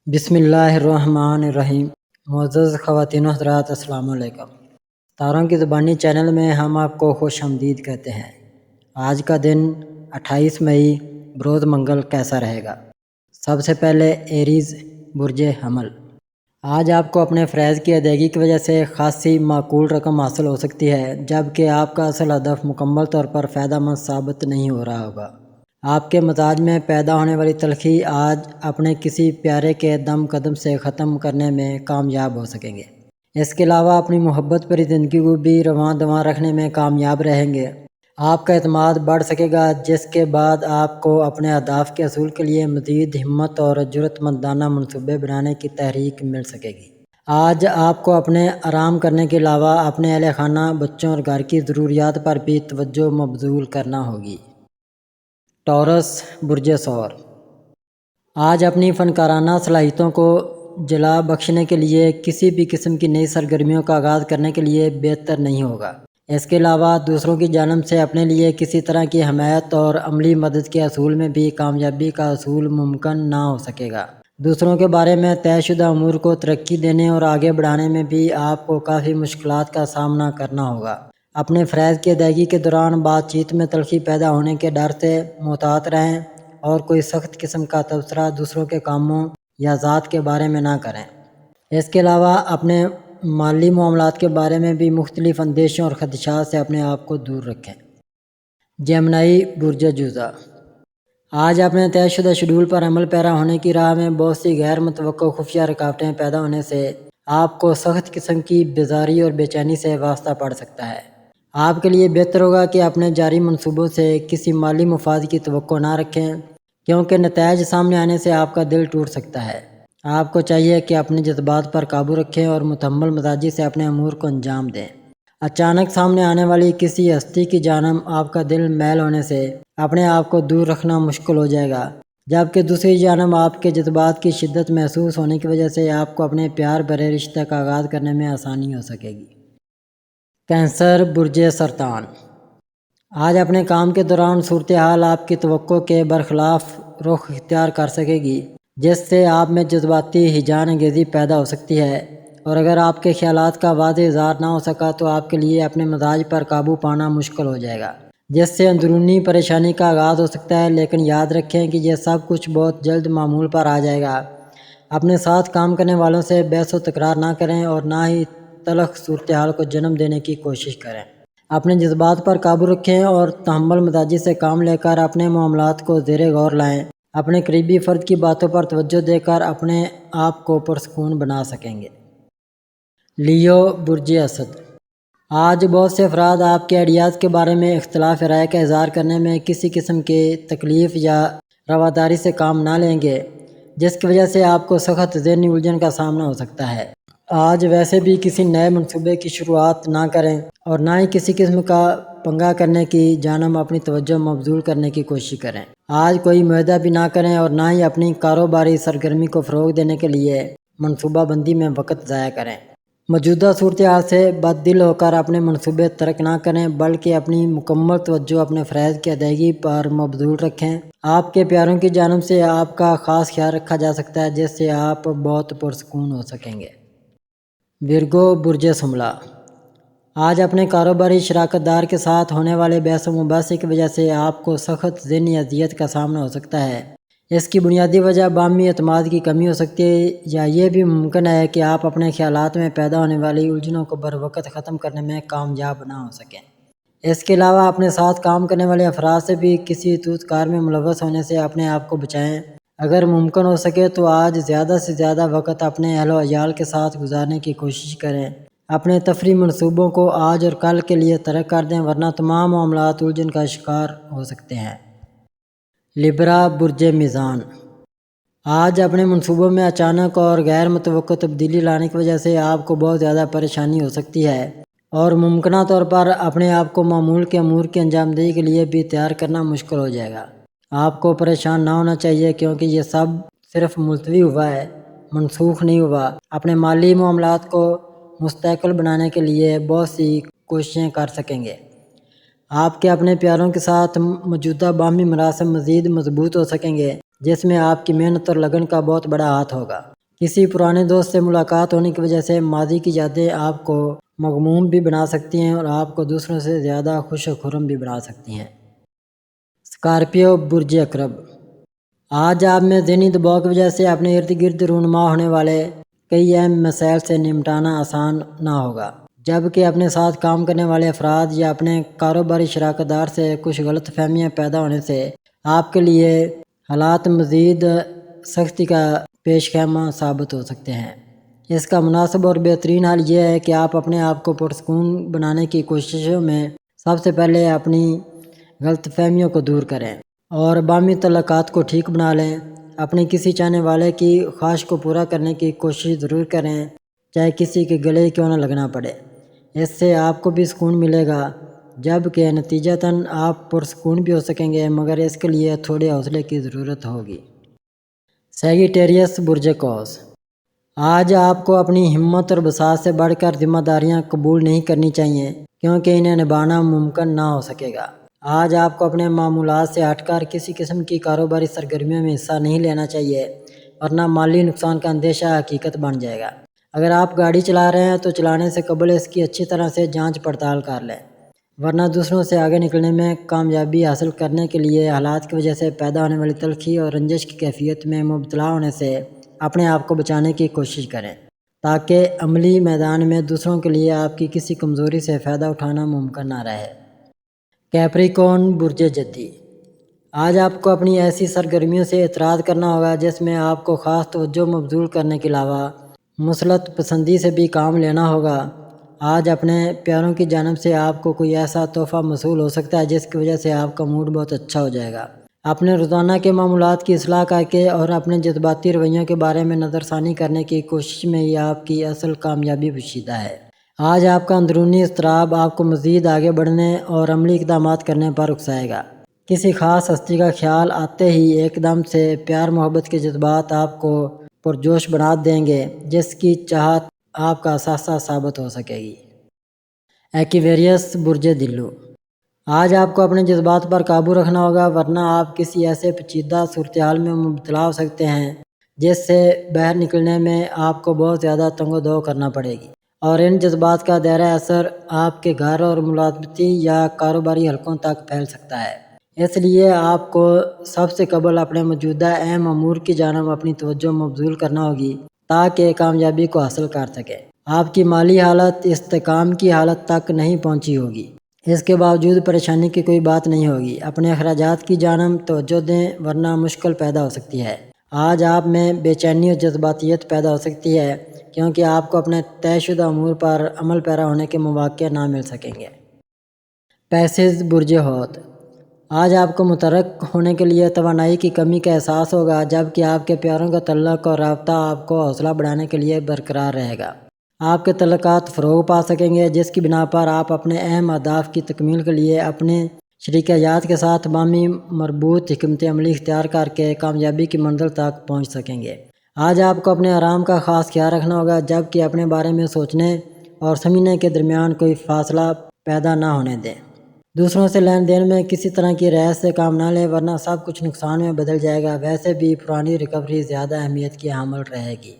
بسم اللہ الرحمن الرحیم۔ معزز خواتین و حضرات، السلام علیکم۔ تاروں کی زبانی چینل میں ہم آپ کو خوش آمدید کہتے ہیں۔ آج کا دن 28 مئی بروز منگل کیسا رہے گا؟ سب سے پہلے ایریز برج حمل، آج آپ کو اپنے فرائض کی ادائیگی کی وجہ سے خاصی معقول رقم حاصل ہو سکتی ہے، جبکہ آپ کا اصل ہدف مکمل طور پر فائدہ مند ثابت نہیں ہو رہا ہوگا۔ آپ کے مزاج میں پیدا ہونے والی تلخی آج اپنے کسی پیارے کے دم قدم سے ختم کرنے میں کامیاب ہو سکیں گے۔ اس کے علاوہ اپنی محبت بھری زندگی کو بھی رواں دواں رکھنے میں کامیاب رہیں گے۔ آپ کا اعتماد بڑھ سکے گا، جس کے بعد آپ کو اپنے اہداف کے حصول کے لیے مزید ہمت اور جرأت مندانہ منصوبے بنانے کی تحریک مل سکے گی۔ آج آپ کو اپنے آرام کرنے کے علاوہ اپنے اہل خانہ، بچوں اور گھر کی ضروریات پر بھی توجہ مبذول کرنا ہوگی۔ ٹورس برج ثور، آج اپنی فنکارانہ صلاحیتوں کو جلا بخشنے کے لیے کسی بھی قسم کی نئی سرگرمیوں کا آغاز کرنے کے لیے بہتر نہیں ہوگا۔ اس کے علاوہ دوسروں کی جانب سے اپنے لیے کسی طرح کی حمایت اور عملی مدد کے حصول میں بھی کامیابی کا حصول ممکن نہ ہو سکے گا۔ دوسروں کے بارے میں طے شدہ امور کو ترقی دینے اور آگے بڑھانے میں بھی آپ کو کافی مشکلات کا سامنا کرنا ہوگا۔ اپنے فرائض کی ادائیگی کے دوران بات چیت میں تلخی پیدا ہونے کے ڈر سے محتاط رہیں اور کوئی سخت قسم کا تبصرہ دوسروں کے کاموں یا ذات کے بارے میں نہ کریں۔ اس کے علاوہ اپنے مالی معاملات کے بارے میں بھی مختلف اندیشوں اور خدشات سے اپنے آپ کو دور رکھیں۔ جیمنائی برج جوزہ، آج اپنے طے شدہ شیڈول پر عمل پیرا ہونے کی راہ میں بہت سی غیر متوقع خفیہ رکاوٹیں پیدا ہونے سے آپ کو سخت قسم کی بیزاری اور بے چینی سے واسطہ پڑ سکتا ہے۔ آپ کے لیے بہتر ہوگا کہ اپنے جاری منصوبوں سے کسی مالی مفاد کی توقع نہ رکھیں، کیونکہ نتائج سامنے آنے سے آپ کا دل ٹوٹ سکتا ہے۔ آپ کو چاہیے کہ اپنے جذبات پر قابو رکھیں اور متحمل مزاجی سے اپنے امور کو انجام دیں۔ اچانک سامنے آنے والی کسی ہستی کی جانب آپ کا دل میل ہونے سے اپنے آپ کو دور رکھنا مشکل ہو جائے گا، جبکہ دوسری جانب آپ کے جذبات کی شدت محسوس ہونے کی وجہ سے آپ کو اپنے پیار بھرے رشتہ کا آغاز کرنے میں آسانی ہو سکے گی۔ کینسر برج سرطان، آج اپنے کام کے دوران صورتحال آپ کی توقع کے برخلاف رخ اختیار کر سکے گی، جس سے آپ میں جذباتی ہیجان انگیزی پیدا ہو سکتی ہے، اور اگر آپ کے خیالات کا واضح اظہار نہ ہو سکا تو آپ کے لیے اپنے مزاج پر قابو پانا مشکل ہو جائے گا، جس سے اندرونی پریشانی کا آغاز ہو سکتا ہے۔ لیکن یاد رکھیں کہ یہ سب کچھ بہت جلد معمول پر آ جائے گا۔ اپنے ساتھ کام کرنے والوں سے بحث و تکرار نہ کریں اور نہ ہی تلخ صورتحال کو جنم دینے کی کوشش کریں۔ اپنے جذبات پر قابو رکھیں اور تحمل مزاجی سے کام لے کر اپنے معاملات کو زیر غور لائیں۔ اپنے قریبی فرد کی باتوں پر توجہ دے کر اپنے آپ کو پرسکون بنا سکیں گے۔ لیو برج اسد، آج بہت سے افراد آپ کے آئیڈیاز کے بارے میں اختلاف رائے کا اظہار کرنے میں کسی قسم کی تکلیف یا رواداری سے کام نہ لیں گے، جس کی وجہ سے آپ کو سخت ذہنی الجھن کا سامنا ہو سکتا ہے۔ آج ویسے بھی کسی نئے منصوبے کی شروعات نہ کریں اور نہ ہی کسی قسم کا پنگا کرنے کی جانب اپنی توجہ مبذول کرنے کی کوشش کریں۔ آج کوئی معاہدہ بھی نہ کریں اور نہ ہی اپنی کاروباری سرگرمی کو فروغ دینے کے لیے منصوبہ بندی میں وقت ضائع کریں۔ موجودہ صورتحال سے بد دل ہو کر اپنے منصوبے ترک نہ کریں، بلکہ اپنی مکمل توجہ اپنے فرائض کی ادائیگی پر مبذول رکھیں۔ آپ کے پیاروں کی جانب سے آپ کا خاص خیال رکھا جا سکتا ہے، جس سے آپ بہت پرسکون ہو سکیں گے۔ ورگو برج شملہ، آج اپنے کاروباری شراکت دار کے ساتھ ہونے والے بحث و مباحثے کی وجہ سے آپ کو سخت ذہنی اذیت کا سامنا ہو سکتا ہے۔ اس کی بنیادی وجہ باہمی اعتماد کی کمی ہو سکتی ہے، یا یہ بھی ممکن ہے کہ آپ اپنے خیالات میں پیدا ہونے والی الجھنوں کو بروقت ختم کرنے میں کامیاب نہ ہو سکیں۔ اس کے علاوہ اپنے ساتھ کام کرنے والے افراد سے بھی کسی توط کار میں ملوث ہونے سے اپنے آپ کو بچائیں۔ اگر ممکن ہو سکے تو آج زیادہ سے زیادہ وقت اپنے اہل و عیال کے ساتھ گزارنے کی کوشش کریں۔ اپنے تفریحی منصوبوں کو آج اور کل کے لیے ترک کر دیں، ورنہ تمام معاملات الجھن کا شکار ہو سکتے ہیں۔ لبرا برج میزان، آج اپنے منصوبوں میں اچانک اور غیر متوقع تبدیلی لانے کی وجہ سے آپ کو بہت زیادہ پریشانی ہو سکتی ہے، اور ممکنہ طور پر اپنے آپ کو معمول کے امور کی انجام دہی کے لیے بھی تیار کرنا مشکل ہو جائے گا۔ آپ کو پریشان نہ ہونا چاہیے، کیونکہ یہ سب صرف ملتوی ہوا ہے، منسوخ نہیں ہوا۔ اپنے مالی معاملات کو مستحکم بنانے کے لیے بہت سی کوششیں کر سکیں گے۔ آپ کے اپنے پیاروں کے ساتھ موجودہ باہمی مراسم مزید مضبوط ہو سکیں گے، جس میں آپ کی محنت اور لگن کا بہت بڑا ہاتھ ہوگا۔ کسی پرانے دوست سے ملاقات ہونے کی وجہ سے ماضی کی یادیں آپ کو مغموم بھی بنا سکتی ہیں اور آپ کو دوسروں سے زیادہ خوش و خرم بھی بنا سکتی ہیں۔ اسکارپیو برج اقرب، آج آپ میں ذہنی دباؤ کی وجہ سے اپنے ارد گرد رونما ہونے والے کئی اہم مسائل سے نمٹانا آسان نہ ہوگا، جبکہ اپنے ساتھ کام کرنے والے افراد یا اپنے کاروباری شراکت دار سے کچھ غلط فہمیاں پیدا ہونے سے آپ کے لیے حالات مزید سختی کا پیش خیمہ ثابت ہو سکتے ہیں۔ اس کا مناسب اور بہترین حل یہ ہے کہ آپ اپنے آپ کو پرسکون بنانے کی کوششوں میں سب سے پہلے اپنی غلط فہمیوں کو دور کریں اور باہمی تعلقات کو ٹھیک بنا لیں۔ اپنے کسی چاہنے والے کی خواہش کو پورا کرنے کی کوشش ضرور کریں، چاہے کسی کے گلے کیوں نہ لگنا پڑے۔ اس سے آپ کو بھی سکون ملے گا، جبکہ نتیجتاً آپ پرسکون بھی ہو سکیں گے، مگر اس کے لیے تھوڑے حوصلے کی ضرورت ہوگی۔ سیجیٹیریس برج قوس، آج آپ کو اپنی ہمت اور بساط سے بڑھ کر ذمہ داریاں قبول نہیں کرنی چاہیے، کیونکہ انہیں نبھانا ممکن نہ ہو سکے گا۔ آج آپ کو اپنے معمولات سے ہٹ کر کسی قسم کی کاروباری سرگرمیوں میں حصہ نہیں لینا چاہیے، ورنہ مالی نقصان کا اندیشہ حقیقت بن جائے گا۔ اگر آپ گاڑی چلا رہے ہیں تو چلانے سے قبل اس کی اچھی طرح سے جانچ پڑتال کر لیں، ورنہ دوسروں سے آگے نکلنے میں کامیابی حاصل کرنے کے لیے حالات کی وجہ سے پیدا ہونے والی تلخی اور رنجش کی کیفیت میں مبتلا ہونے سے اپنے آپ کو بچانے کی کوشش کریں، تاکہ عملی میدان میں دوسروں کے لیے آپ کی کسی کمزوری سے فائدہ اٹھانا ممکن نہ رہے۔ کیپریکون برج جدی، آج آپ کو اپنی ایسی سرگرمیوں سے اعتراض کرنا ہوگا جس میں آپ کو خاص توجہ مبذول کرنے کے علاوہ مثلث پسندی سے بھی کام لینا ہوگا۔ آج اپنے پیاروں کی جانب سے آپ کو کوئی ایسا تحفہ موصول ہو سکتا ہے جس کی وجہ سے آپ کا موڈ بہت اچھا ہو جائے گا۔ اپنے روزانہ کے معمولات کی اصلاح کر کے اور اپنے جذباتی رویوں کے بارے میں نظر ثانی کرنے کی کوشش میں ہی آپ کی اصل کامیابی پوشیدہ ہے۔ آج آپ کا اندرونی اضطراب آپ کو مزید آگے بڑھنے اور عملی اقدامات کرنے پر اکسائے گا۔ کسی خاص ہستی کا خیال آتے ہی ایک دم سے پیار محبت کے جذبات آپ کو پرجوش بنا دیں گے، جس کی چاہت آپ کا اثاثہ ثابت ہو سکے گی۔ ایکویریس برج دلو، آج آپ کو اپنے جذبات پر قابو رکھنا ہوگا، ورنہ آپ کسی ایسے پیچیدہ صورتحال میں مبتلا ہو سکتے ہیں جس سے باہر نکلنے میں آپ کو بہت زیادہ تنگ و دو کرنا پڑے گی، اور ان جذبات کا دائرہ اثر آپ کے گھر اور ملازمتی یا کاروباری حلقوں تک پھیل سکتا ہے۔ اس لیے آپ کو سب سے قبل اپنے موجودہ اہم امور کی جانب اپنی توجہ مبذول کرنا ہوگی تاکہ کامیابی کو حاصل کر سکیں۔ آپ کی مالی حالت استحکام کی حالت تک نہیں پہنچی ہوگی، اس کے باوجود پریشانی کی کوئی بات نہیں ہوگی۔ اپنے اخراجات کی جانب توجہ دیں، ورنہ مشکل پیدا ہو سکتی ہے۔ آج آپ میں بے چینی اور جذباتیت پیدا ہو سکتی ہے، کیونکہ آپ کو اپنے طے شدہ امور پر عمل پیرا ہونے کے مواقع نہ مل سکیں گے۔ پیسز برج حوت، آج آپ کو متحرک ہونے کے لیے توانائی کی کمی کا احساس ہوگا، جبکہ آپ کے پیاروں کا تعلق اور رابطہ آپ کو حوصلہ بڑھانے کے لیے برقرار رہے گا۔ آپ کے تعلقات فروغ پا سکیں گے، جس کی بنا پر آپ اپنے اہم اہداف کی تکمیل کے لیے اپنے شریک حیات کے ساتھ باہمی مربوط حکمت عملی اختیار کر کے کامیابی کی منزل تک پہنچ سکیں گے۔ آج آپ کو اپنے آرام کا خاص خیال رکھنا ہوگا، جبکہ اپنے بارے میں سوچنے اور سمجھنے کے درمیان کوئی فاصلہ پیدا نہ ہونے دیں۔ دوسروں سے لین دین میں کسی طرح کی رعایت سے کام نہ لیں، ورنہ سب کچھ نقصان میں بدل جائے گا۔ ویسے بھی پرانی ریکوری زیادہ اہمیت کی حامل رہے گی۔